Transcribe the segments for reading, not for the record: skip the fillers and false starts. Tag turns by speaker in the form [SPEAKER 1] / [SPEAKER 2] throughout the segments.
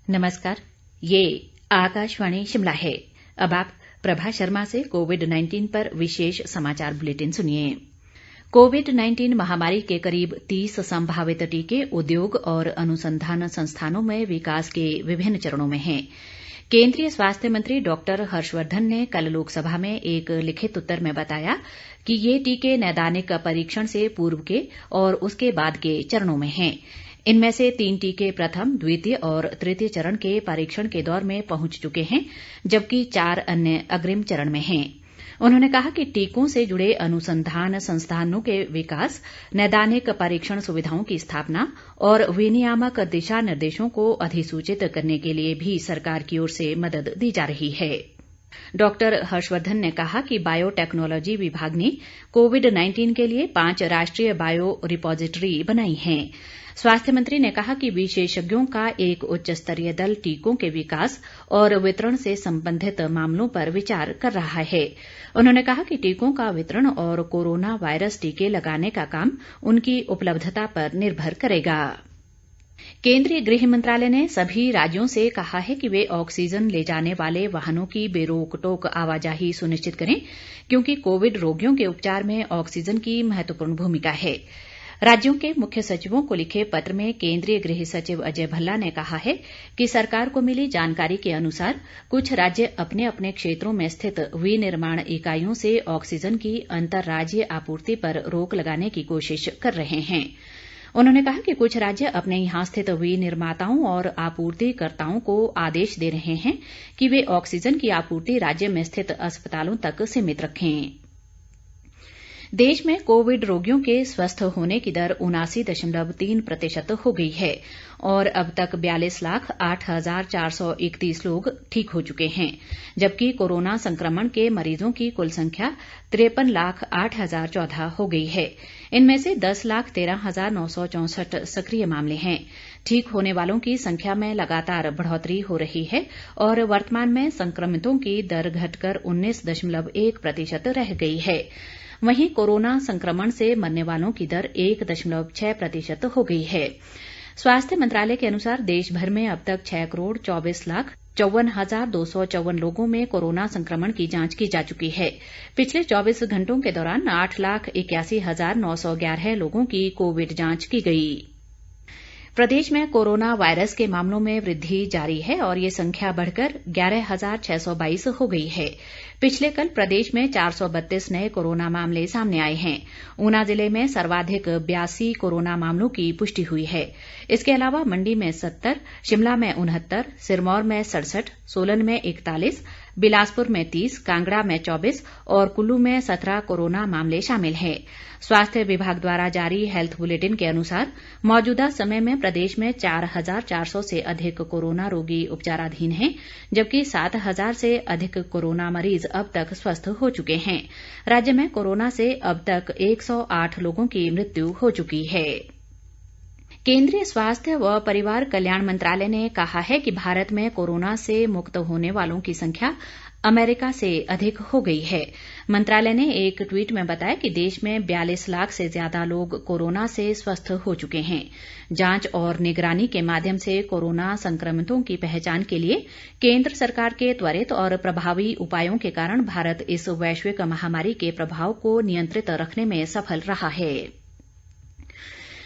[SPEAKER 1] नमस्कार, ये आकाशवाणी शिमला है। अब आप प्रभा शर्मा से कोविड-19 पर विशेष समाचार बुलेटिन सुनिए। कोविड-19 महामारी के करीब 30 संभावित टीके उद्योग और अनुसंधान संस्थानों में विकास के विभिन्न चरणों में हैं। केंद्रीय स्वास्थ्य मंत्री डॉक्टर हर्षवर्धन ने कल लोकसभा में एक लिखित उत्तर में बताया कि ये टीके नैदानिक परीक्षण से पूर्व के और उसके बाद के चरणों में हैं। इनमें से 3 टीके प्रथम, द्वितीय और तृतीय चरण के परीक्षण के दौर में पहुंच चुके हैं, जबकि 4 अन्य अग्रिम चरण में हैं। उन्होंने कहा कि टीकों से जुड़े अनुसंधान संस्थानों के विकास, नैदानिक परीक्षण सुविधाओं की स्थापना और विनियामक दिशा निर्देशों को अधिसूचित करने के लिए भी सरकार की ओर से मदद दी जा रही है। डॉक्टर हर्षवर्धन ने कहा कि बायोटेक्नोलॉजी विभाग ने कोविड-19 के लिए 5 राष्ट्रीय बायो रिपोजिटरी बनाई हैं। स्वास्थ्य मंत्री ने कहा कि विशेषज्ञों का एक उच्च स्तरीय दल टीकों के विकास और वितरण से संबंधित मामलों पर विचार कर रहा है। उन्होंने कहा कि टीकों का वितरण और कोरोना वायरस टीके लगाने का काम उनकी उपलब्धता पर निर्भर करेगा। केंद्रीय गृह मंत्रालय ने सभी राज्यों से कहा है कि वे ऑक्सीजन ले जाने वाले वाहनों की बेरोक टोक आवाजाही सुनिश्चित करें, क्योंकि कोविड रोगियों के उपचार में ऑक्सीजन की महत्वपूर्ण भूमिका है। राज्यों के मुख्य सचिवों को लिखे पत्र में केंद्रीय गृह सचिव अजय भल्ला ने कहा है कि सरकार को मिली जानकारी के अनुसार कुछ राज्य अपने अपने क्षेत्रों में स्थित विनिर्माण इकाइयों से ऑक्सीजन की अंतर्राज्यीय आपूर्ति पर रोक लगाने की कोशिश कर रहे हैं। उन्होंने कहा कि कुछ राज्य अपने यहां स्थित विनिर्माताओं और आपूर्तिकर्ताओं को आदेश दे रहे हैं कि वे ऑक्सीजन की आपूर्ति राज्य में स्थित अस्पतालों तक सीमित रखें। देश में कोविड रोगियों के स्वस्थ होने की दर 79.3% हो गई है और अब तक 42,08,431 लोग ठीक हो चुके हैं, जबकि कोरोना संक्रमण के मरीजों की कुल संख्या 53,08,014 हो गई है। इनमें से 10,13,964 सक्रिय मामले हैं। ठीक होने वालों की संख्या में लगातार बढ़ोतरी हो रही है और वर्तमान में संक्रमितों की दर घटकर 19.1% रह गई है। वहीं कोरोना संक्रमण से मरने वालों की दर 1.6% हो गई है। स्वास्थ्य मंत्रालय के अनुसार देश भर में अब तक 6,24,54,254 लोगों में कोरोना संक्रमण की जांच की जा चुकी है। पिछले 24 घंटों के दौरान 8,81,911 लोगों की कोविड जांच की गई। प्रदेश में कोरोना वायरस के मामलों में वृद्धि जारी है और ये संख्या बढ़कर 11,622 हो गई है। पिछले कल प्रदेश में 432 नए कोरोना मामले सामने आए हैं। ऊना जिले में सर्वाधिक 82 कोरोना मामलों की पुष्टि हुई है। इसके अलावा मंडी में 70, शिमला में 69, सिरमौर में 67, सोलन में 41, बिलासपुर में 30, कांगड़ा में 24 और कुल्लू में 17 कोरोना मामले शामिल हैं। स्वास्थ्य विभाग द्वारा जारी हेल्थ बुलेटिन के अनुसार मौजूदा समय में प्रदेश में 4,400 से अधिक कोरोना रोगी उपचाराधीन हैं, जबकि 7,000 से अधिक कोरोना मरीज अब तक स्वस्थ हो चुके हैं। राज्य में कोरोना से अब तक 108 लोगों की मृत्यु हो चुकी है। केंद्रीय स्वास्थ्य व परिवार कल्याण मंत्रालय ने कहा है कि भारत में कोरोना से मुक्त होने वालों की संख्या अमेरिका से अधिक हो गई है। मंत्रालय ने एक ट्वीट में बताया कि देश में 42 लाख से ज्यादा लोग कोरोना से स्वस्थ हो चुके हैं। जांच और निगरानी के माध्यम से कोरोना संक्रमितों की पहचान के लिए केंद्र सरकार के त्वरित और प्रभावी उपायों के कारण भारत इस वैश्विक महामारी के प्रभाव को नियंत्रित रखने में सफल रहा है।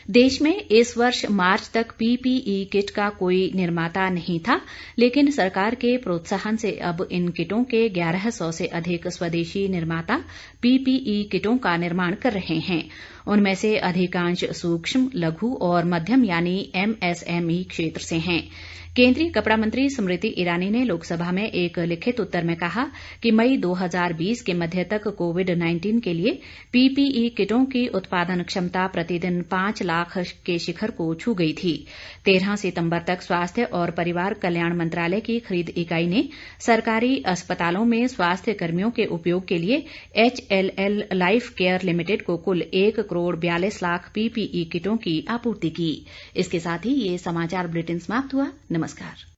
[SPEAKER 1] देश में इस वर्ष मार्च तक पीपीई किट का कोई निर्माता नहीं था, लेकिन सरकार के प्रोत्साहन से अब इन किटों के 1100 से अधिक स्वदेशी निर्माता पीपीई किटों का निर्माण कर रहे हैं। उनमें से अधिकांश सूक्ष्म, लघु और मध्यम यानी एमएसएमई क्षेत्र से हैं। केंद्रीय कपड़ा मंत्री स्मृति ईरानी ने लोकसभा में एक लिखित उत्तर में कहा कि मई 2020 के मध्य तक कोविड-19 के लिए पीपीई किटों की उत्पादन क्षमता प्रतिदिन 5 लाख के शिखर को छू गई थी। 13 सितंबर तक स्वास्थ्य और परिवार कल्याण मंत्रालय की खरीद इकाई ने सरकारी अस्पतालों में स्वास्थ्य कर्मियों के उपयोग के लिए HLL लाइफ केयर लिमिटेड को कुल 1,42,00,000 पीपीई किटों की आपूर्ति की। इसके साथ ही ये समाचार बुलेटिन समाप्त हुआ। नमस्कार।